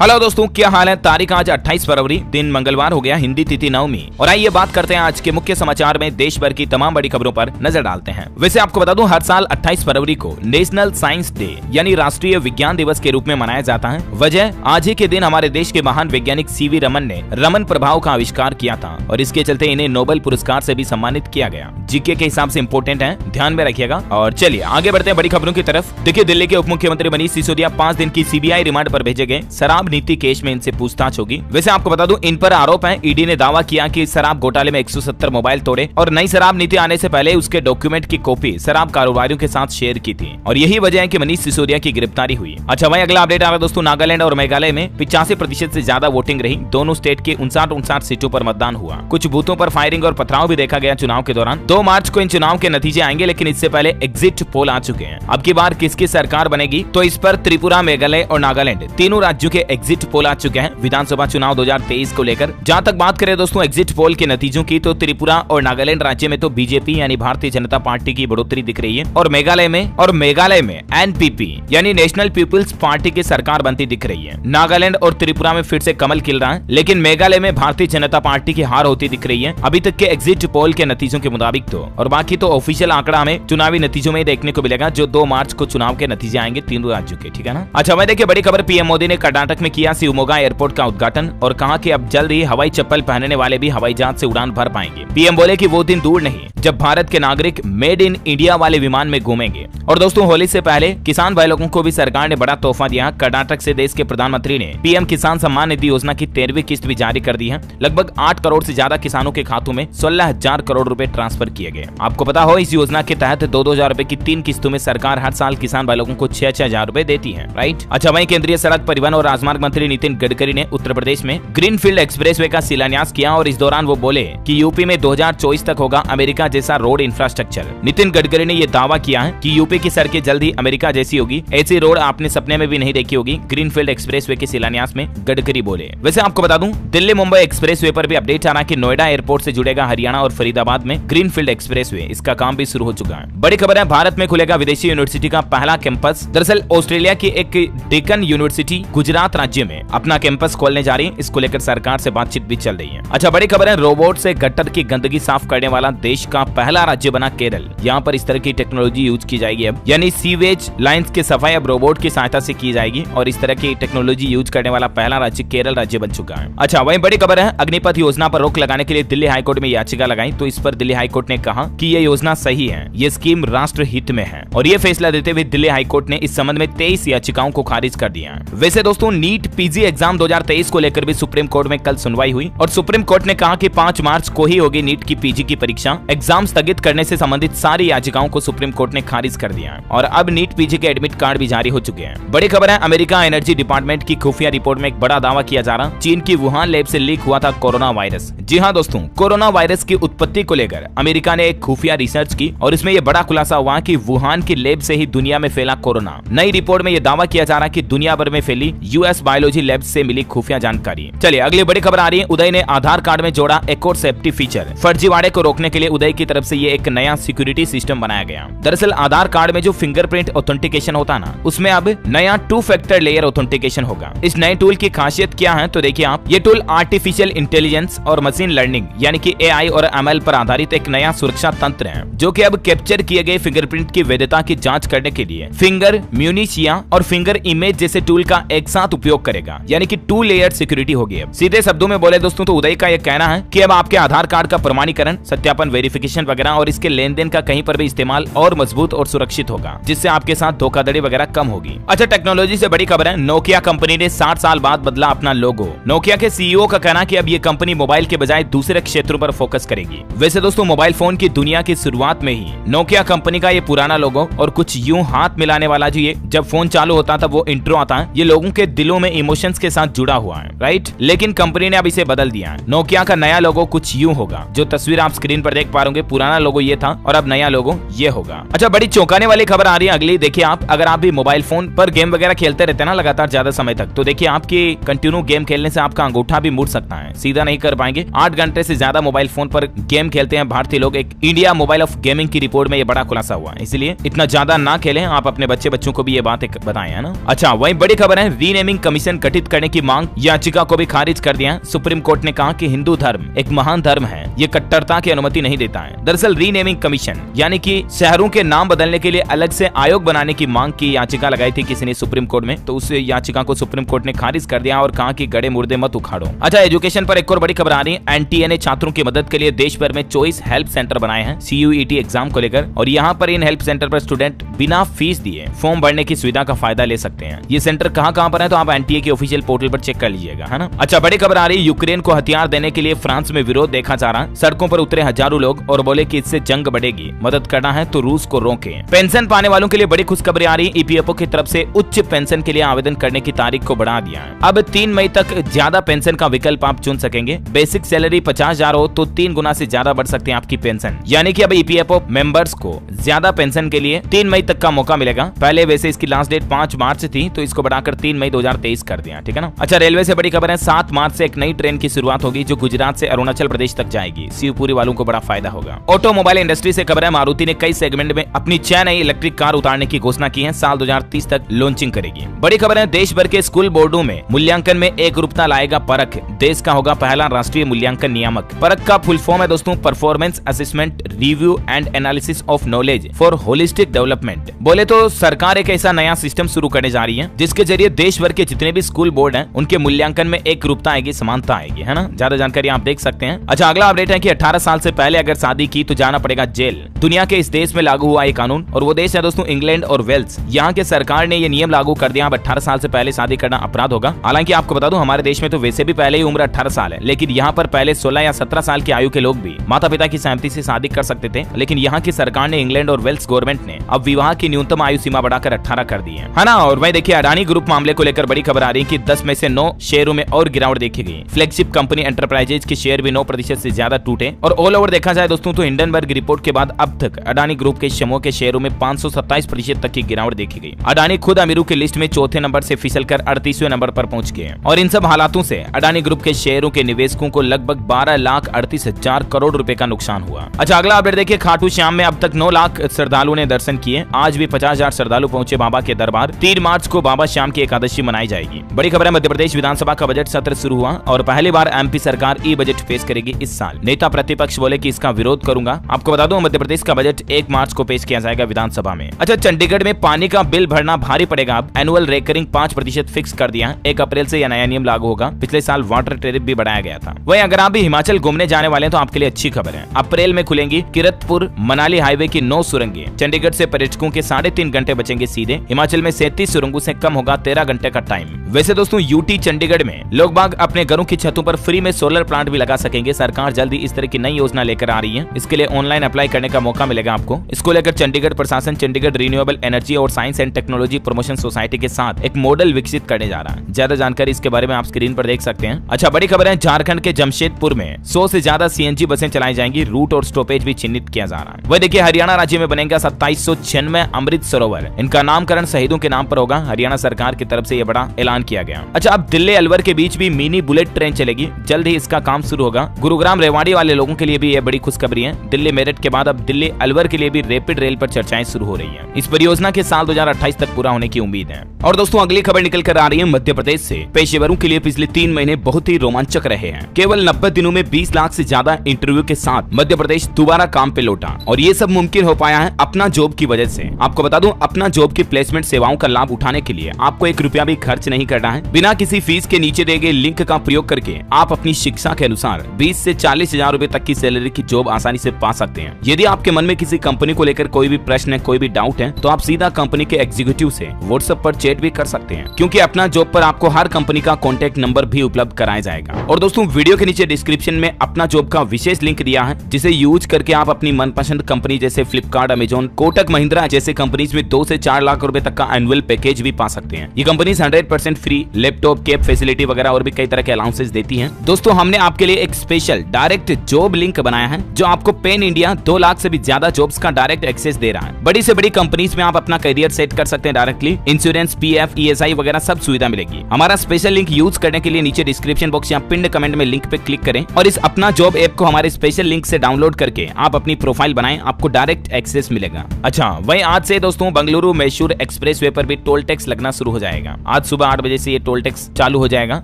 Hello दोस्तों, क्या हाल है। तारीख आज 28 फरवरी, दिन मंगलवार हो गया, हिंदी तिथि नवमी। और आइए बात करते हैं आज के मुख्य समाचार में देश भर की तमाम बड़ी खबरों पर नजर डालते हैं। वैसे आपको बता दूं, हर साल 28 फरवरी को नेशनल साइंस डे यानी राष्ट्रीय विज्ञान दिवस के रूप में मनाया जाता है। वजह, आज ही के दिन हमारे देश के महान वैज्ञानिक सीवी रमन ने रमन प्रभाव का आविष्कार किया था और इसके चलते इन्हें नोबेल पुरस्कार से भी सम्मानित किया गया। जीके के हिसाब से इम्पोर्टेंट है, ध्यान में रखिएगा। और चलिए आगे बढ़ते हैं बड़ी खबरों की तरफ। देखिए, दिल्ली के उप मुख्यमंत्री मनीष सिसोदिया 5 दिन की सीबीआई रिमांड पर भेजे गए। शराब नीति केस में इनसे पूछताछ होगी। वैसे आपको बता दूं, इन पर आरोप है, ईडी ने दावा किया कि शराब घोटाले में 170 मोबाइल तोड़े और नई शराब नीति आने से पहले उसके डॉक्यूमेंट की कॉपी शराब कारोबारियों के साथ शेयर की थी और यही वजह है कि मनीष सिसोदिया की गिरफ्तारी हुई। अच्छा भाई, अगला अपडेट आ रहा है दोस्तों। नागालैंड और मेघालय में 85% से ज्यादा वोटिंग रही। दोनों स्टेट के 59 सीटों पर मतदान हुआ। कुछ बूथों पर फायरिंग और पथराव भी देखा गया चुनाव के दौरान। 2 मार्च को इन चुनाव के नतीजे आएंगे, लेकिन इससे पहले एग्जिट पोल आ चुके हैं। अब की बार किसकी सरकार बनेगी, तो इस पर त्रिपुरा, मेघालय और नागालैंड तीनों राज्यों के एग्जिट पोल आ चुके हैं विधानसभा चुनाव 2023 को लेकर। जहां तक बात करें दोस्तों एग्जिट पोल के नतीजों की, तो त्रिपुरा और नागालैंड राज्य में तो बीजेपी यानी भारतीय जनता पार्टी की बढ़ोतरी दिख रही है और मेघालय में एनपीपी यानी नेशनल पीपुल्स पार्टी की सरकार बनती दिख रही है। नागालैंड और त्रिपुरा में फिर से कमल खिल रहा है, लेकिन मेघालय में भारतीय जनता पार्टी की हार होती दिख रही है अभी तक के एग्जिट पोल के नतीजों के मुताबिक तो। और बाकी तो ऑफिशियल आंकड़ा हमें चुनावी नतीजों में देखने को मिलेगा, जो 2 मार्च को चुनाव के नतीजे आएंगे तीनों राज्यों के, ठीक है ना। अच्छा भाई, देखिए बड़ी खबर। पीएम मोदी ने कर्नाटक में किया शिवमोगा एयरपोर्ट का उद्घाटन और कहा कि अब जल्द ही हवाई चप्पल पहनने वाले भी हवाई जहाज से उड़ान भर पाएंगे। पीएम बोले कि वो दिन दूर नहीं जब भारत के नागरिक मेड इन इंडिया वाले विमान में घूमेंगे। और दोस्तों, होली से पहले किसान भाई लोगों को भी सरकार ने बड़ा तोहफा दिया। कर्नाटक से देश के प्रधानमंत्री ने पीएम किसान सम्मान निधि योजना की 13वीं किस्त भी जारी कर दी है। लगभग 8 करोड़ से ज्यादा किसानों के खातों में 16,000 करोड़ रुपए ट्रांसफर किए गए। आपको पता हो, इस योजना के तहत 2-2 हजार रुपए की 3 किस्तों में सरकार हर साल किसान भाई लोगों को 6-6 हजार रुपए देती है, राइट। अच्छा वहीं केंद्रीय सड़क परिवहन और राजमार्ग मंत्री नितिन गडकरी ने उत्तर प्रदेश में ग्रीनफील्ड एक्सप्रेसवे का शिलान्यास किया और इस दौरान वो बोले कि यूपी में 2024 तक होगा अमेरिका जैसा रोड इंफ्रास्ट्रक्चर। नितिन गडकरी ने ये दावा किया है कि यूपी की सड़कें जल्द ही अमेरिका जैसी होगी। ऐसी रोड आपने सपने में भी नहीं देखी होगी। ग्रीनफील्ड एक्सप्रेसवे के शिलान्यास में गडकरी बोले। वैसे आपको बता दूं, दिल्ली मुंबई एक्सप्रेसवे पर भी अपडेट आ रहा है कि नोएडा एयरपोर्ट से जुड़ेगा हरियाणा और फरीदाबाद में ग्रीनफील्ड एक्सप्रेसवे। इसका काम भी शुरू हो चुका है। बड़ी खबर है, भारत में खुलेगा विदेशी यूनिवर्सिटी का पहला कैंपस। दरअसल ऑस्ट्रेलिया की एक डेक्कन यूनिवर्सिटी गुजरात राज्य में अपना कैंपस खोलने जा रही है। इसको लेकर सरकार से बातचीत भी चल रही है। अच्छा बड़ी खबर है, रोबोट से गटर की गंदगी साफ करने वाला देश का पहला राज्य बना केरल। यहाँ पर इस तरह की टेक्नोलॉजी यूज की जाएगी अब, यानी सीवेज लाइंस की सफाई अब रोबोट की सहायता से की जाएगी और इस तरह की टेक्नोलॉजी यूज करने वाला पहला राज्य केरल राज्य बन चुका है। अच्छा वहीं बड़ी खबर है, अग्निपथ योजना पर रोक लगाने के लिए दिल्ली हाईकोर्ट में याचिका लगाई, तो इस पर दिल्ली हाईकोर्ट ने कहा कि ये योजना सही है, ये स्कीम राष्ट्र हित में है और ये फैसला देते हुए दिल्ली हाईकोर्ट ने इस संबंध में 23 याचिकाओं को खारिज कर दिया है। वैसे दोस्तों, नीट पीजी एग्जाम 2023 को लेकर भी सुप्रीम कोर्ट में कल सुनवाई हुई और सुप्रीम कोर्ट ने कहा कि 5 मार्च को ही होगी नीट की पीजी की परीक्षा। एग्जाम स्थगित करने से संबंधित सारी याचिकाओं को सुप्रीम कोर्ट ने खारिज कर दिया है और अब नीट पीजी के एडमिट कार्ड भी जारी हो चुके हैं। बड़ी खबर है, अमेरिका एनर्जी डिपार्टमेंट की खुफिया रिपोर्ट में एक बड़ा दावा किया जा रहा, चीन की वुहान लैब से लीक हुआ था कोरोना वायरस। जी हाँ दोस्तों, कोरोना वायरस की उत्पत्ति को लेकर अमेरिका ने एक खुफिया रिसर्च की और इसमें यह बड़ा खुलासा हुआ कि वुहान की लैब से ही दुनिया में फैला कोरोना। नई रिपोर्ट में यह दावा किया जा रहा है कि दुनिया भर में फैली यूएस बायोलॉजी लैब से मिली खुफिया जानकारी। चलिए अगली बड़ी खबर आ रही है, उदय ने आधार कार्ड में जोड़ा एक और सेफ्टी फीचर। फर्जीवाड़े को रोकने के लिए उदय की तरफ से ये एक नया सिक्योरिटी सिस्टम बनाया गया। दरअसल आधार कार्ड में जो फिंगरप्रिंट ऑथेंटिकेशन होता ना, उसमें अब नया 2 फैक्टर लेयर ऑथेंटिकेशन होगा। इस नए टूल की खासियत क्या है, तो देखिए आप, ये टूल आर्टिफिशियल इंटेलिजेंस और मशीन लर्निंग यानी कि एआई और एमएल पर आधारित एक नया सुरक्षा तंत्र है, जो कि अब कैप्चर किए गए फिंगरप्रिंट की वैधता की जांच करने के लिए फिंगर म्यूनिशिया और फिंगर इमेज जैसे टूल का एक साथ उपयोग करेगा, यानी कि 2 लेयर सिक्योरिटी होगी। अब सीधे शब्दों में बोले दोस्तों, तो उदय का यह कहना है कि अब आपके आधार कार्ड का प्रमाणीकरण, सत्यापन, वेरिफिकेशन वगैरह और इसके लेन देन का कहीं पर भी इस्तेमाल और मजबूत और सुरक्षित होगा, जिससे आपके साथ धोखाधड़ी वगैरह कम होगी। अच्छा टेक्नोलॉजी से बड़ी खबर है, नोकिया कंपनी ने 60 साल बाद बदला अपना लोगो। नोकिया के सीईओ का कहना कि अब ये कंपनी मोबाइल के बजाय दूसरे क्षेत्रों पर फोकस करेगी। वैसे दोस्तों, मोबाइल फोन की दुनिया की शुरुआत में ही नोकिया कंपनी का ये पुराना लोगो और कुछ यूं हाथ मिलाने वाला जो ये जब फोन चालू होता था वो इंट्रो आता है, ये लोगों के दिलों में इमोशंस के साथ जुड़ा हुआ है, राइट। लेकिन कंपनी ने अब इसे बदल दिया है। नोकिया का नया लोगो कुछ यूं होगा, जो तस्वीर आप स्क्रीन पर देख पा रहे होंगे, पुराना लोगो ये था और अब नया लोगो ये होगा। अच्छा बड़ी चौंकाने वाली खबर आ रही है अगली। देखिए आप, अगर आप भी मोबाइल फोन पर गेम वगैरह खेलते रहते हैं ना लगातार ज्यादा समय तक, तो देखिए आपकी कंटिन्यू गेम खेलने से आपका अंगूठा भी मुड़ सकता है, सीधा नहीं कर पाएंगे। 8 घंटे से ज्यादा मोबाइल फोन पर गेम खेलते हैं भारतीय लोग। एक इंडिया मोबाइल ऑफ गेमिंग की रिपोर्ट में ये बड़ा खुलासा हुआ, इसलिए इतना ज्यादा ना खेलें। आप अपने बच्चों को भी ये बात बताएं, है ना। अच्छा वही बड़ी खबर है, रीनेमिंग कमीशन गठित करने की मांग याचिका को भी खारिज कर दिया। सुप्रीम कोर्ट ने कहा कि हिंदू धर्म एक महान धर्म है, ये कट्टरता की अनुमति नहीं देता है। दरअसल रीनेमिंग कमीशन यानी कि शहरों के नाम बदलने के लिए अलग से आयोग बनाने की मांग की याचिका लगाई थी किसी ने सुप्रीम कोर्ट में, तो उस याचिका को सुप्रीम कोर्ट ने खारिज कर दिया और कहा कि गड़े मुर्दे मत उखाड़ो। अच्छा, एजुकेशन पर एक और बड़ी खबर आ रही है। एनटीए ने छात्रों की मदद के लिए देश भर में 24 हेल्प सेंटर बनाए हैं CUET एग्जाम को लेकर, और यहाँ पर इन हेल्प सेंटर पर स्टूडेंट बिना फीस दिए फॉर्म भरने की सुविधा का फायदा ले सकते हैं। ये सेंटर कहाँ पर है तो आप एनटीए के ऑफिशियल पोर्टल पर चेक कर लीजिएगा, है ना। अच्छा, बड़ी खबर आ रही है। यूक्रेन को हथियार देने के लिए फ्रांस में विरोध देखा जा रहा। सड़कों पर उतरे हजारों लोग और बोले कि इससे जंग बढ़ेगी, मदद करना है तो रूस को रोकें। पेंशन पाने वालों के लिए बड़ी खुशखबरी आ रही। ईपीएफओ की तरफ से उच्च पेंशन के लिए आवेदन करने की तारीख को बढ़ा दिया है। अब 3 मई तक ज्यादा पेंशन का विकल्प आप चुन सकेंगे। बेसिक सैलरी 50,000 हो तो 3 गुना से ज्यादा बढ़ सकते हैं आपकी पेंशन, यानी कि अब ईपीएफओ मेंबर्स को ज्यादा पेंशन के लिए 3 मई तक का मौका मिलेगा। पहले वैसे इसकी लास्ट डेट 5 मार्च थी, तो इसको बढ़ाकर 3 मई 2023 कर दिया, ठीक है ना। अच्छा, रेलवे से बड़ी खबर है। 7 मार्च से एक नई ट्रेन की शुरुआत होगी जो गुजरात से अरुणाचल प्रदेश तक जाएगी। शिवपुरी वालों को बड़ा फायदा होगा। ऑटोमोबाइल इंडस्ट्री से खबर है। मारुति ने कई सेगमेंट में अपनी 6 नई इलेक्ट्रिक कार उतारने की घोषणा की है। साल 2030 तक लॉन्चिंग करेगी। बड़ी खबर है। देश भर के स्कूल बोर्डों में मूल्यांकन में एकरूपता लाएगा परख। देश का होगा पहला राष्ट्रीय मूल्यांकन नियामक। परख का फुल फॉर्म है दोस्तों performance assessment review and analysis of knowledge for holistic development. बोले तो सरकार एक ऐसा नया सिस्टम शुरू करने जा रही है जिसके जरिए देश भर के जितने भी स्कूल बोर्ड हैं उनके मूल्यांकन में एकरूपता आएगी, समानता आएगी, है ना। ज्यादा जानकारी आप देख सकते हैं। अच्छा, अगला अपडेट है कि 18 साल से पहले अगर शादी की तो जाना पड़ेगा जेल। दुनिया के इस देश में लागू हुआ ये कानून, और वो देश है दोस्तों इंग्लैंड और वेल्स। यहाँ के सरकार ने ये नियम लागू कर दिया। अब 18 साल से पहले शादी करना अपराध होगा। हालांकि आपको बता दूं हमारे देश में तो वैसे भी पहले ही उम्र 18 साल है, लेकिन यहाँ पर पहले 16 या 17 साल की आयु के लोग भी माता पिता की सहमति से शादी कर सकते थे, लेकिन यहाँ की सरकार ने इंग्लैंड और वेल्स गवर्नमेंट ने अब विवाह की न्यूनतम आयु सीमा बढ़ाकर 18 कर दी है ना। और वही देखिए, अडानी ग्रुप मामले को लेकर बड़ी खबर आ रही है कि 10 में से 9 शेयरों में और गिरावट देखी गई। फ्लैगशिप कंपनी एंटरप्राइजेज के शेयर भी 9% से ज्यादा टूटे। और ऑल ओवर देखा जाए दोस्तों तो हिंडनबर्ग रिपोर्ट के बाद अब तक अडानी ग्रुप के समूह के शेयरों में 527% तक की गिरावट देखी गई। अडानी खुद अमीरों की लिस्ट में चौथे नंबर से फिसलकर 38वें नंबर पर पहुंच गए। और इन सब हालातों से अडानी ग्रुप के शेयरों के निवेशकों को लगभग 12,38,000 करोड़ रुपए का नुकसान हुआ। अच्छा, अगला अपडेट देखिए। खाटू श्याम में अब तक 9 लाख श्रद्धालुओं ने दर्शन किए। आज भी 50,000 श्रद्धालु पहुंचे बाबा के दरबार। 3 मार्च को बाबा श्याम की एकादशी मनाई जाएगी। बड़ी खबर है। मध्य प्रदेश विधानसभा का बजट सत्र शुरू हुआ और पहली बार एमपी सरकार ई बजट पेश करेगी इस साल। नेता प्रतिपक्ष बोले कि इसका विरोध करूंगा। आपको बता दूं मध्य प्रदेश का बजट 1 मार्च को पेश किया जाएगा विधानसभा में। अच्छा, चंडीगढ़ में पानी का बिल भरना भारी पड़ेगा। अब एनुअल रेकरिंग 5% फिक्स कर दिया। 1 अप्रैल से यह नया नियम लागू होगा। पिछले साल वाटर टैरिफ भी बढ़ाया गया था। वहीं अगर आप भी हिमाचल घूमने जाने वाले हैं तो आपके लिए अच्छी खबर है। अप्रैल में खुलेंगी किरतपुर मनाली हाईवे की 9 सुरंगें। चंडीगढ़ से पर्यटकों के 3.5 घंटे बचेंगे सीधे। हिमाचल में 37 सुरंगों से कम होगा 13 घंटे का टाइम। वैसे दोस्तों यूटी चंडीगढ़ में लोग बाग अपने घरों की छतों पर फ्री में सोलर प्लांट भी लगा सकेंगे। सरकार जल्दी इस तरह की नई योजना लेकर आ रही है। इसके लिए ऑनलाइन अप्लाई करने का मौका मिलेगा आपको। इसको लेकर चंडीगढ़ प्रशासन चंडीगढ़ रिन्यूएबल एनर्जी और science and technology promotion society के साथ एक मॉडल विकसित करने जा रहा है। ज्यादा जानकारी इसके बारे में आप स्क्रीन पर देख सकते हैं। अच्छा, बड़ी खबर है। झारखंड के जमशेदपुर में 100 से ज्यादा सीएनजी बसें चलाई जाएंगी। रूट और स्टॉपेज भी चिन्हित किया जा रहा है। वह देखिए, हरियाणा राज्य में बनेगा 2796 अमृत सरोवर। इनका नामकरण शहीदों के नाम पर होगा। हरियाणा सरकार की तरफ से यह बड़ा ऐलान किया गया। अच्छा, अब दिल्ली अलवर के बीच भी मिनी बुलेट ट्रेन चलेगी। जल्द ही इसका काम शुरू होगा। गुरुग्राम रेवाड़ी वाले लोगों के लिए भी यह बड़ी खुशखबरी है। दिल्ली मेरठ के बाद अब दिल्ली अलवर के लिए भी रैपिड रेल पर चर्चाएं शुरू हो रही है। इस परियोजना के साल 2028 तक पूरा होने की उम्मीद है। और दोस्तों, अगली खबर निकल कर आ रही है मध्य प्रदेश से। पेशेवरों के लिए पिछले 3 महीने बहुत ही रोमांचक रहे हैं। केवल 90 दिनों में 20 लाख से ज्यादा इंटरव्यू के साथ मध्य प्रदेश दोबारा काम पे लौटा, और ये सब मुमकिन हो पाया है अपना जॉब की वजह से। आपको बता दूं, अपना जॉब की प्लेसमेंट सेवाओं का लाभ उठाने के लिए आपको 1 रुपया भी खर्च नहीं करना है। बिना किसी फीस के नीचे दिए गए लिंक का प्रयोग करके आप अपनी शिक्षा के अनुसार 20 से 40 हजार रुपए तक की सैलरी की जॉब आसानी से पा सकते हैं। यदि आपके मन में किसी कंपनी को लेकर कोई भी प्रश्न है, कोई भी डाउट है, तो आप सीधा कंपनी के एग्जीक्यूटिव से व्हाट्सएप पर चैट भी कर सकते हैं, क्योंकि अपना जॉब पर आपको हर कंपनी का कॉन्टैक्ट नंबर भी उपलब्ध कराया जाएगा। और दोस्तों, वीडियो के नीचे डिस्क्रिप्शन में अपना जॉब का विशेष लिंक दिया है, जिसे यूज करके आप अपनी मनपसंद कंपनी जैसे फ्लिपकार्ट, अमेजॉन, कोटक महिंद्रा जैसे कंपनीज में 2 से 4 लाख रुपए तक का एनुअल पैकेज भी पा सकते हैं। ये company 100% free laptop, cab facility वगैरह और भी कई तरह के अलाउंसेस देती हैं। दोस्तों, हमने आपके लिए एक स्पेशल डायरेक्ट जॉब लिंक बनाया है, जो आपको पेन इंडिया 2 लाख से भी ज्यादा जॉब्स का डायरेक्ट एक्सेस दे रहा है। बड़ी से बड़ी कंपनीज में आप अपना करियर सेट कर सकते हैं डायरेक्टली। इंश्योरेंस, पीएफ, ईएसआई वगैरह सब सुविधा मिलेगी। हमारा स्पेशल लिंक यूज करने के लिए नीचे डिस्क्रिप्शन बॉक्स या पिन्ड कमेंट में लिंक पे क्लिक करें और इस अपना जॉब ऐप को हमारे स्पेशल लिंक से डाउनलोड करके आप अपनी प्रोफाइल बनाएं, आपको डायरेक्ट एक्सेस मिलेगा। अच्छा, वहीं आज से दोस्तों बेंगलुरु मैसूर एक्सप्रेसवे पर भी टोल टैक्स लगना शुरू हो जाएगा। आज सुबह 8 बजे से ये टोल टैक्स चालू हो जाएगा।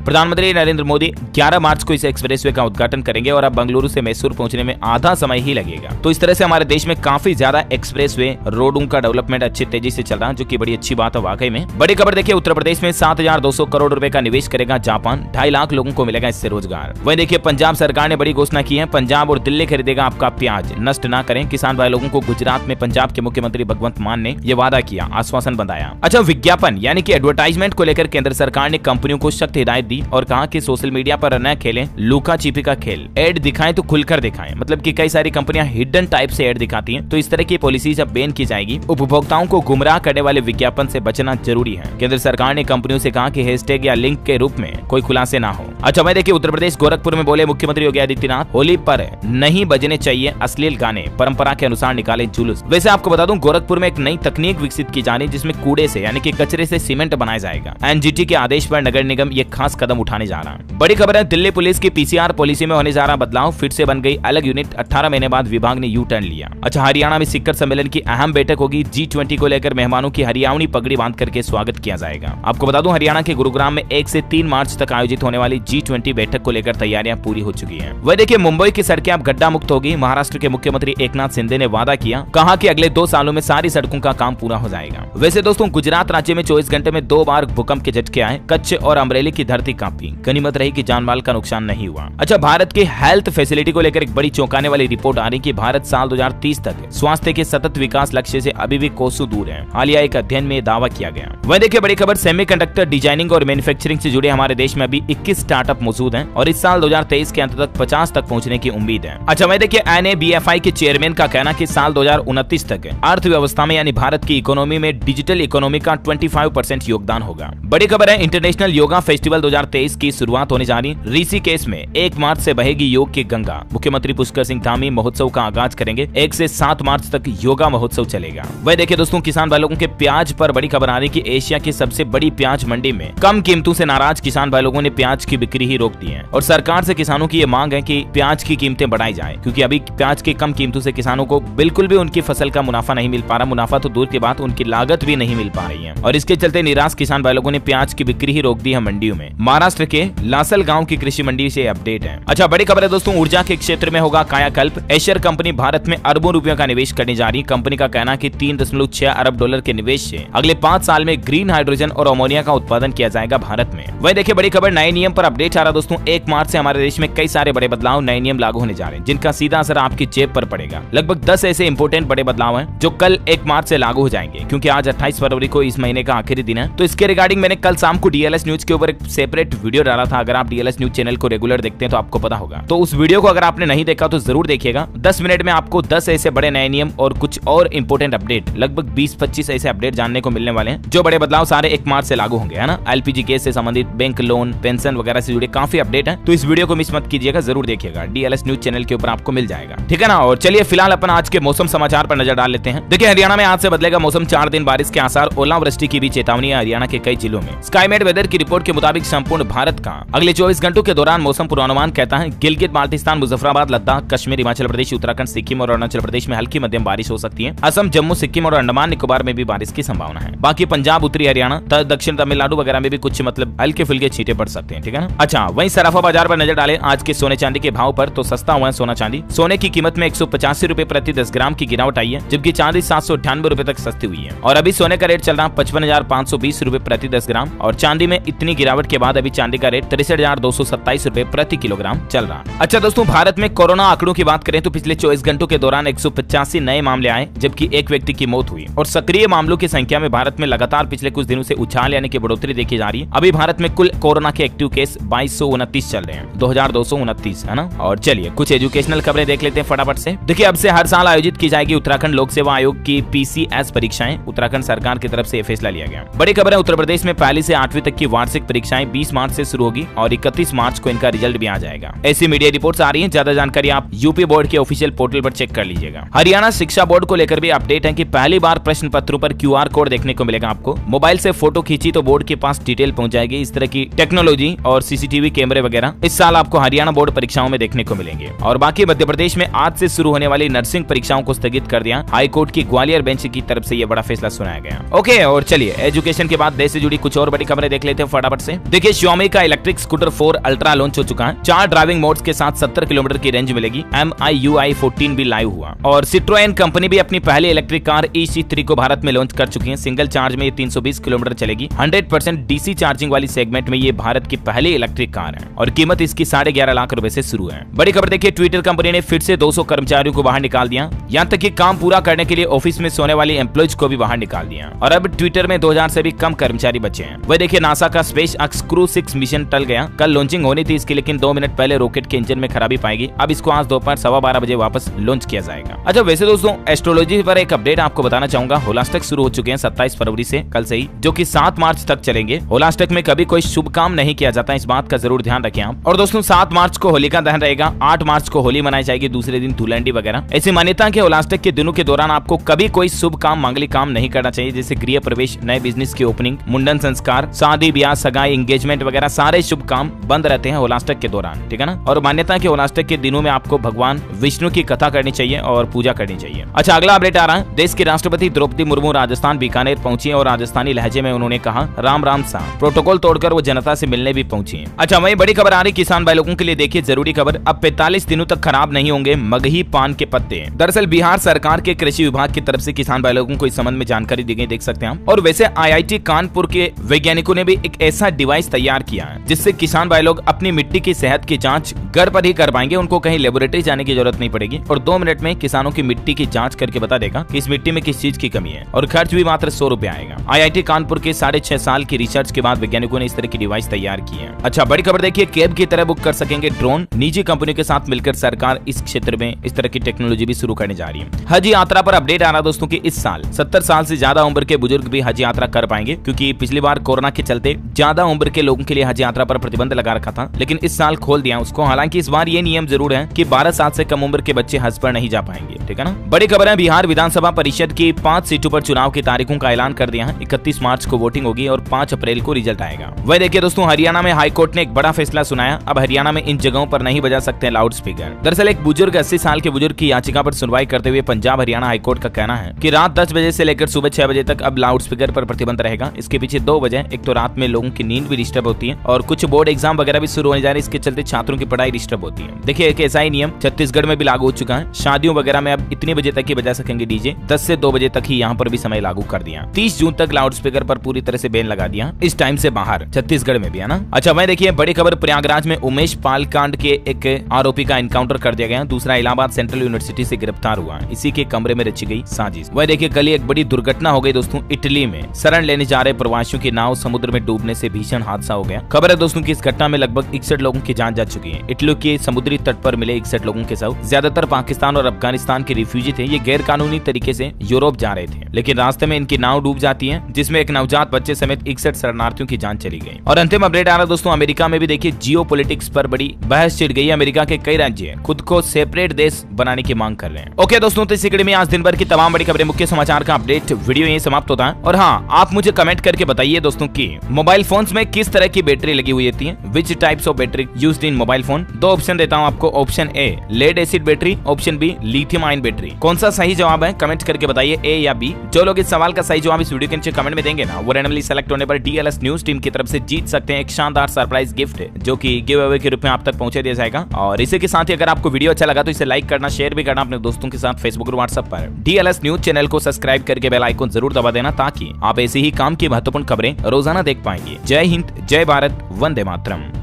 प्रधानमंत्री नरेंद्र मोदी 11 मार्च को इस एक्सप्रेसवे का उद्घाटन करेंगे और अब बेंगलुरु से मैसूर पहुंचने में आधा समय ही लगेगा। तो इस तरह से हमारे देश में काफी ज्यादा एक्सप्रेसवे रोडों का डेवलपमेंट अच्छी तेजी से चल रहा है, जो की बड़ी अच्छी बात है वाकई में। बड़ी खबर देखिए, उत्तर प्रदेश में 7,200 करोड़ रुपए का निवेश करेगा जापान, 2.5 लाख लोगों को मिलेगा इससे रोजगार। वहीं देखिए पंजाब सरकार ने बड़ी घोषणा की है, पंजाब और दिल्ली खरीदेगा आपका प्याज, नष्ट ना करें किसान भाई लोगों को। गुजरात में पंजाब के मुख्यमंत्री भगवंत मान ने यह वादा किया, आश्वासन बताया। अच्छा, विज्ञापन यानी कि एडवर्टाइजमेंट को लेकर केंद्र सरकार ने कंपनियों को सख्त हिदायत दी और कहा कि सोशल मीडिया पर न खेलें लुका छिपी का खेल, एड दिखाएं तो खुलकर दिखाएं। मतलब कि कई सारी कंपनियां हिडन टाइप से एड दिखाती हैं, तो इस तरह की पॉलिसीज अब बैन की जाएगी। उपभोक्ताओं को गुमराह करने वाले विज्ञापन से बचना जरूरी है। केंद्र सरकार ने कंपनियों से कहा कि हैशटैग या लिंक के रूप में कोई खुलासे ना हो। अच्छा भाई देखिए, उत्तर प्रदेश गोरखपुर में बोले मुख्यमंत्री योगी आदित्यनाथ, होली पर नहीं बजने चाहिए अश्लील गाने, परंपरा के अनुसार निकाले जुलूस। वैसे आपको बता दूं, गोरखपुर में एक नई तकनीक विकसित की जा रही है जिसमें कूड़े से यानी कि कचरे से सीमेंट बनाया जाएगा। एनजीटी के आदेश पर नगर निगम ये खास कदम उठाने जा रहा है। बड़ी खबर है, दिल्ली पुलिस की पीसीआर पॉलिसी में होने जा रहा बदलाव, फिर से बन गई अलग यूनिट। 18 महीने बाद विभाग ने यू टर्न लिया। अच्छा, हरियाणा में शिखर सम्मेलन की अहम बैठक होगी। G20 को लेकर मेहमानों की हरियाणवी पगड़ी बांध करके स्वागत किया जाएगा। आपको बता दूं, हरियाणा के गुरुग्राम में 1 से 3 मार्च तक आयोजित होने वाली G20 बैठक को लेकर तैयारियां पूरी हो चुकी हैं। वह देखिए, मुंबई की सड़कें अब गड्ढा मुक्त होगी। महाराष्ट्र के मुख्यमंत्री एकनाथ शिंदे ने वादा किया, कहा कि अगले 2 सालों में सारी सड़कों का काम पूरा हो जाएगा। वैसे दोस्तों, गुजरात राज्य में 24 घंटे में 2 बार भूकंप के झटके आए। कच्छ और अमरेली की धरती कांपी, गनीमत रही कि जानमाल का नुकसान नहीं हुआ। अच्छा, भारत की हेल्थ फैसिलिटी को लेकर एक बड़ी चौंकाने वाली रिपोर्ट आ रही कि भारत साल 2030 तक स्वास्थ्य के सतत विकास लक्ष्य से अभी भी कोसों दूर है। हालिया एक अध्ययन में दावा किया गया। वह देखिए, बड़ी खबर, सेमीकंडक्टर डिजाइनिंग और मैन्युफैक्चरिंग से जुड़े हमारे देश में अभी 21 स्टार्टअप मौजूद हैं और इस साल 2023 के अंत तक 50 तक पहुंचने की उम्मीद है। अच्छा वह देखिए, NABFI के चेयरमैन का कहना कि साल 2029 तक अर्थव्यवस्था में यानी भारत की इकोनॉमी में डिजिटल इकोनॉमी का 25% योगदान होगा। बड़ी खबर है, इंटरनेशनल योगा फेस्टिवल 2023 की शुरुआत होने जा रही। ऋषिकेश में 1 मार्च से बहेगी योग की गंगा। मुख्यमंत्री पुष्कर सिंह धामी महोत्सव का आगाज करेंगे। 1 से 7 मार्च तक योगा महोत्सव चलेगा। वह देखिए दोस्तों, किसान भाई लोगों के प्याज पर बड़ी खबर आ रही कि एशिया की सबसे बड़ी प्याज मंडी में कम कीमतों से नाराज किसान भाई लोगों ने प्याज की बिक्री ही रोक दी है और सरकार से किसानों की ये मांग है कि प्याज की कीमतें बढ़ाई जाए, क्योंकि अभी प्याज की कम कीमतों से किसानों को बिल्कुल भी उनकी फसल का मुनाफा नहीं मिल पा रहा। मुनाफा तो दूर की बात, उनकी लागत भी नहीं मिल पा रही है और इसके चलते निराश किसान भाई लोगों ने प्याज की बिक्री ही रोक दी है मंडियों में। महाराष्ट्र के लासल गांव की कृषि मंडी से अपडेट है। अच्छा बड़ी खबर है दोस्तों, ऊर्जा के क्षेत्र में होगा कायाकल्प। एशर कंपनी भारत में अरबों रुपयों का निवेश करने जा रही। कंपनी का कहना कि 3.6 अरब डॉलर के निवेश से अगले 5 साल में ग्रीन हाइड्रोजन और अमोनिया का उत्पादन किया जाएगा भारत में। वही देखिए, बड़ी खबर, नए नियम पर अपडेट आ रहा दोस्तों। 1 मार्च से हमारे देश में कई सारे बड़े बदलाव, नए नियम लागू होने जा रहे हैं जिनका सीधा असर आपकी जेब पर पड़ेगा। लगभग 10 ऐसे इंपोर्टेंट बड़े बदलाव हैं जो कल 1 मार्च से लागू हो जाएंगे, क्योंकि आज 28 फरवरी को इस महीने का आखिरी दिन है। तो इसके रिगार्डिंग मैंने कल शाम को DLS न्यूज के ऊपर एक सेपरेट वीडियो डाला था। अगर आप DLS न्यूज चैनल को रेगुलर देखते हैं तो आपको पता होगा। तो उस वीडियो को अगर आपने नहीं देखा तो जरूर देखिएगा। 10 मिनट में आपको 10 ऐसे बड़े नए नियम और कुछ और इंपोर्टेंट अपडेट, लगभग 20-25 ऐसे अपडेट जानने को मिलने वाले हैं। जो बड़े बदलाव सारे 1 मार्च से लागू होंगे, है ना। LPG गैस से संबंधित, बैंक लोन, पेंशन वगैरह से जुड़े काफी अपडेट है। तो इस वीडियो को मिस मत कीजिएगा, जरूर देखिएगा। DLS न्यूज चैनल के ऊपर आपको मिल जाएगा, ठीक है ना। और चलिए फिलहाल अपन आज के मौसम समाचार पर नजर डाल लेते हैं। देखिए, हरियाणा में आज से बदलेगा मौसम, 4 दिन बारिश के आसार, ओलावृष्टि की भी चेतावनी है हरियाणा के कई जिलों में। स्काईमेट वेदर की रिपोर्ट के मुताबिक संपूर्ण भारत का अगले 24 घंटों के दौरान मौसम पूर्वानुमान कहता है गिलगित बाल्टिस्तान, मुजफ्फराबाद, लद्दाख, कश्मीर, हिमाचल प्रदेश, उत्तराखंड, सिक्किम और अरुणाचल प्रदेश में हल्की मध्यम बारिश हो सकती है। असम, जम्मू, सिक्किम और अंडमान निकोबार में भी बारिश की संभावना है। बाकी पंजाब, उत्तरी हरियाणा, दक्षिण तमिलनाडु वगैरह में भी कुछ मतलब हल्के फुल्के छींटे पड़ सकते हैं, ठीक है ना। अच्छा, वहीं सराफा बाजार पर नजर डालें आज के सोने चांदी के भाव पर, तो सस्ता हुआ है सोना चांदी। सोने की कीमत में 185 रुपए प्रति 10 ग्राम की गिरावट आई है, जबकि चांदी 798 रुपए तक सस्ती हुई है। और अभी सोने का रेट चल रहा 55,520 रुपए प्रति 10 ग्राम और चांदी में इतनी गिरावट के बाद अभी चांदी का रेट 63,227 रुपए प्रति किलोग्राम चल रहा। अच्छा दोस्तों, भारत में कोरोना आंकड़ों की बात करें तो पिछले 24 घंटों के दौरान 185 नए मामले आए, जबकि 1 व्यक्ति की मौत हुई। और सक्रिय मामलों की संख्या में भारत में लगातार पिछले कुछ दिनों से उछाल यानी कि बढ़ोतरी देखी जा रही है। अभी भारत में कुल कोरोना के एक्टिव केस 2229 चल रहे हैं, 2229, है ना। और चलिए कुछ एजुकेशनल खबरें देख लेते हैं फटाफट से। देखिए, अब से हर साल आयोजित की जाएगी उत्तराखंड लोक सेवा आयोग की PCS परीक्षाएं। उत्तराखंड सरकार की तरफ से फैसला लिया गया। बड़ी खबर है, उत्तर प्रदेश में 1 से 8वीं तक की वार्षिक परीक्षाएं 20 मार्च से शुरू होगी और 31 मार्च को इनका रिजल्ट भी आ जाएगा। ऐसी मीडिया रिपोर्ट्स आ रही हैं। ज्यादा जानकारी आप यूपी बोर्ड के ऑफिशियल पोर्टल पर चेक कर लीजिएगा। हरियाणा शिक्षा बोर्ड को लेकर भी अपडेट है कि पहली बार प्रश्न पत्रों पर QR कोड देखने को मिलेगा। आपको मोबाइल से फोटो खींची तो बोर्ड के पास डिटेल पहुंच जाएगी। इस तरह की टेक्नोलॉजी और CCTV कैमरे वगैरह इस साल आपको हरियाणा बोर्ड परीक्षाओं में देखने को मिलेंगे। और बाकी मध्य प्रदेश में आज से शुरू होने वाली नर्सिंग परीक्षाओं को स्थगित कर दिया। हाई कोर्ट की ग्वालियर बेंच की तरफ से यह बड़ा फैसला सुनाया गया। ओके, और चलिए एजुकेशन के बाद देश से जुड़ी अभी कुछ और बड़ी खबरें देख लेते हैं फटाफट से। देखिए Xiaomi का इलेक्ट्रिक स्कूटर 4 अल्ट्रा लॉन्च हो चुका है। 4 ड्राइविंग मोड्स के साथ 70 किलोमीटर की रेंज मिलेगी। MIUI 14 भी लाइव हुआ और Citroën कंपनी भी अपनी पहली इलेक्ट्रिक कार EC3 को भारत में लॉन्च कर चुकी है। सिंगल चार्ज में ये 320 किलोमीटर चलेगी। 100% DC चार्जिंग वाली सेगमेंट में ये भारत की पहली इलेक्ट्रिक कार है और कीमत इसकी 11.5 लाख रुपए से शुरू है। बड़ी खबर देखिए, ट्विटर कंपनी ने फिर से 200 कर्मचारियों को बाहर निकाल दिया। यहाँ तक कि काम पूरा करने के लिए ऑफिस में सोने वाली एम्प्लॉइज को भी बाहर निकाल दिया और अब ट्विटर में 2000 से भी कम कर्मचारी बचे हैं। वह देखिए नासा का स्पेस एक्स क्रू 6 मिशन टल गया। कल लॉन्चिंग होनी थी इसकी, लेकिन 2 मिनट पहले रॉकेट के इंजन में खराबी पाएगी। अब इसको आज दोपहर 12:15 बजे वापस लॉन्च किया जाएगा। अच्छा वैसे दोस्तों एस्ट्रोलॉजी पर एक अपडेट आपको बताना चाहूंगा। होलाष्टक शुरू हो चुके हैं 27 फरवरी से, कल से ही, जो कि 7 मार्च तक चलेंगे। होलाष्टक में कभी कोई शुभ काम नहीं किया जाता, इस बात का जरूर ध्यान रखें आप। और दोस्तों 7 मार्च को होलिका दहन रहेगा। 8 मार्च को होली मनाई जाएगी, दूसरे दिन धुलंडी वगैरह। ऐसी मान्यता के होलाष्टक के दिनों के दौरान आपको कभी कोई शुभ काम, मांगलिक काम नहीं करना चाहिए, जैसे गृह प्रवेश, नए बिजनेस की ओपनिंग, मुंडन संस्कार, शादी ब्याह, सगाई, एंगेजमेंट वगैरह सारे शुभ काम बंद रहते हैं होलाष्टक के दौरान, ठीक है ना। और मान्यता के होलाष्टक के दिनों में आपको भगवान विष्णु की कथा करनी चाहिए और पूजा करनी चाहिए। अच्छा अगला अपडेट आ रहा है। देश की राष्ट्रपति द्रौपदी मुर्मू राजस्थान बीकानेर पहुंची और राजस्थानी लहजे में उन्होंने कहा राम राम सा। प्रोटोकॉल तोड़कर वो जनता से मिलने भी पहुंची है। अच्छा वही बड़ी खबर आ रही किसान भाई लोगों के लिए, देखिए जरूरी खबर। अब 45 दिनों तक खराब नहीं होंगे मगही पान के पत्ते। दरअसल बिहार सरकार के कृषि विभाग की तरफ से किसान भाई लोगों को इस संबंध में जानकारी दी गई, देख सकते हैं हम। और वैसे IIT कानपुर के वैज्ञानिकों ने भी एक ऐसा डिवाइस तैयार किया है जिससे किसान भाई लोग अपनी मिट्टी की सेहत की जांच घर पर ही कर पाएंगे। उनको कहीं लेबोरेटरी जाने की जरूरत नहीं पड़ेगी और 2 मिनट में किसानों की मिट्टी की जांच करके बता देगा कि इस मिट्टी में किस चीज की कमी है और खर्च भी मात्र 100 रुपए आएगा। IIT कानपुर के 6.5 साल की रिसर्च के बाद वैज्ञानिकों ने इस तरह की डिवाइस तैयार की है। अच्छा बड़ी खबर देखिए, कैब की तरह बुक कर सकेंगे ड्रोन। निजी कंपनियों के साथ मिलकर सरकार इस क्षेत्र में इस तरह की टेक्नोलॉजी भी शुरू करने जा रही है। हज यात्रा पर अपडेट आ रहा दोस्तों की इस साल 70 साल से ज्यादा उम्र के बुजुर्ग भी हज यात्रा कर पाएंगे, क्योंकि पिछली बार कोरोना के चलते ज्यादा उम्र के लोगों के लिए हज यात्रा पर प्रतिबंध लगा रखा था, लेकिन इस साल खोल दिया उसको। हालांकि इस बार ये नियम जरूर है कि 12 साल से कम उम्र के बच्चे हज पर नहीं जा पाएंगे, ठीक है ना। बड़ी खबर है, बिहार विधानसभा परिषद की 5 सीटों पर चुनाव की तारीखों का ऐलान कर दिया है। 31 मार्च को वोटिंग होगी और 5 अप्रैल को रिजल्ट आएगा। वह देखिए दोस्तों हरियाणा में हाईकोर्ट ने एक बड़ा फैसला सुनाया। अब हरियाणा में इन जगहों पर नहीं बजा सकते लाउड स्पीकर। दरअसल एक बुजुर्ग 80 साल के बुजुर्ग की याचिका पर सुनवाई करते हुए पंजाब हरियाणा हाईकोर्ट का कहना है कि रात 10 बजे से लेकर सुबह 6 बजे तक अब लाउड स्पीकर पर प्रतिबंध रहेगा। इसके पीछे 2 वजह, एक तो रात में लोगों की नींद भी डिस्टर्ब होती है और कुछ बोर्ड एग्जाम वगैरह भी शुरू होने जा रहे हैं, इसके चलते छात्रों की पढ़ाई डिस्टर्ब होती है। देखिए एक ऐसा ही नियम छत्तीसगढ़ में भी लागू हो चुका है। शादियों वगैरह में अब इतने बजे तक ही बजा सकेंगे डीजे, 10 से 2 बजे तक ही यहाँ पर भी समय लागू कर दिया। 30 जून तक लाउड स्पीकर पर पूरी तरह से बैन लगा दिया, इस टाइम से बाहर छत्तीसगढ़ में भी, है ना। अच्छा वह देखिए बड़ी खबर, प्रयागराज में उमेश पाल कांड के एक आरोपी का एनकाउंटर कर दिया गया। दूसरा इलाहाबाद सेंट्रल यूनिवर्सिटी से गिरफ्तार हुआ, इसी के कमरे में रची गई साजिश। वह देखिए कल एक बड़ी दुर्घटना हो गई दोस्तों, इटली में शरण लेने जा रहे प्रवासियों की नाव समुद्र में डूबने से भीषण हादसा हो गया। खबर है दोस्तों की इस घटना में लगभग 61 लोगों की जान जा चुकी है। इटली के समुद्री तट पर मिले 61 लोगों के शव ज्यादातर पाकिस्तान और अफगानिस्तान के रिफ्यूजी थे। ये गैर कानूनी तरीके से यूरोप जा रहे थे, लेकिन रास्ते में इनकी नाव डूब जाती है, जिसमें एक नवजात बच्चे समेत 61 शरणार्थियों की जान चली गई। और अंतिम अपडेट आ रहा दोस्तों, अमेरिका में भी देखिए जियो पॉलिटिक्स पर बड़ी बहस छिड़ गई। अमेरिका के कई राज्य खुद को सेपरेट देश बनाने की मांग कर रहे हैं। ओके दोस्तों, तो इस कड़ी में आज दिन भर की तमाम बड़ी खबरें, मुख्य समाचार का अपडेट वीडियो यहीं समाप्त होता है। और हाँ, आप मुझे कमेंट करके बताइए दोस्तों कि मोबाइल फोन्स में किस तरह की बैटरी लगी हुई होती है, which types of battery used in mobile phone. 2 option देता हूँ आपको, option A lead acid battery, option B lithium ion battery. कौन सा सही जवाब है कमेंट करके बताइए, ए या बी। जो लोग इस सवाल का सही जवाब इस वीडियो के नीचे कमेंट में देंगे ना, वो रैंडमली सेलेक्ट होने पर DLS न्यूज टीम की तरफ से जीत सकते हैं एक शानदार सरप्राइज गिफ्ट, जो कि गिव अवे के रूप में आप तक पहुंचा दिया जाएगा। और इसी के साथ ही अगर आपको वीडियो अच्छा लगा तो इसे लाइक करना, शेयर भी करना अपने दोस्तों के साथ फेसबुक और व्हाट्सएप पर। DLS न्यूज चैनल को सब्सक्राइब करके बेल आइकन जरूर दबा देना, ताकि आप ऐसे ही काम की महत्वपूर्ण खबरें रोजाना देख पाएंगे। जय हिंद, जय भारत, वंदे मातरम।